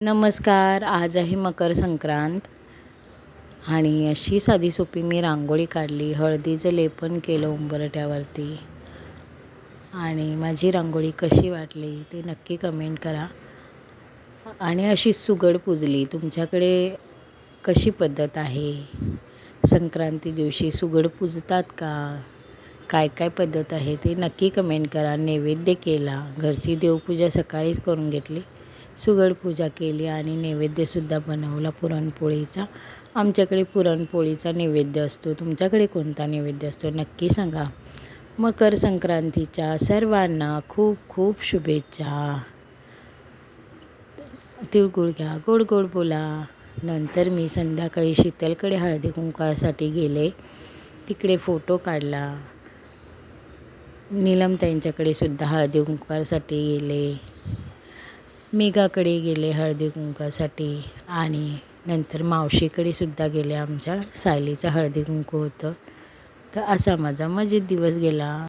नमस्कार. आज आहे मकर संक्रांत आणि अशी साधी सोपी मी रांगोळी काढली. हळदीचं लेपन केलं उंबरठ्यावरती आणि माझी रांगोळी कशी वाटली ते नक्की कमेंट करा. आणि अशी सुगड पूजली. तुमच्याकडे कशी पद्धत आहे? संक्रांती दिवशी सुगड पूजतात का? काय काय पद्धत आहे ते नक्की कमेंट करा. नैवेद्य केला. घरची देवपूजा सकाळीच करून घेतली. सुगड पूजा केली आणि नैवेद्यसुद्धा बनवला पुरणपोळीचा. आमच्याकडे पुरणपोळीचा नैवेद्य असतो. तुमच्याकडे कोणता नैवेद्य असतो नक्की सांगा. मकर संक्रांतीच्या सर्वांना खूप खूप शुभेच्छा. तिळगुळ घ्या, गोड गोड बोला. नंतर मी संध्याकाळी शीतलकडे हळदी कुंकवासाठी गेले. तिकडे फोटो काढला. नीलमताईंच्याकडे सुद्धा हळदी कुंकवासाठी गेले. मेघाकडे गेले हळदी कुंकवासाठी आणि नंतर मावशीकडे सुद्धा गेले. आमच्या सायलीचं हळदी कुंकू होतं. तर असा माझा मजेत दिवस गेला.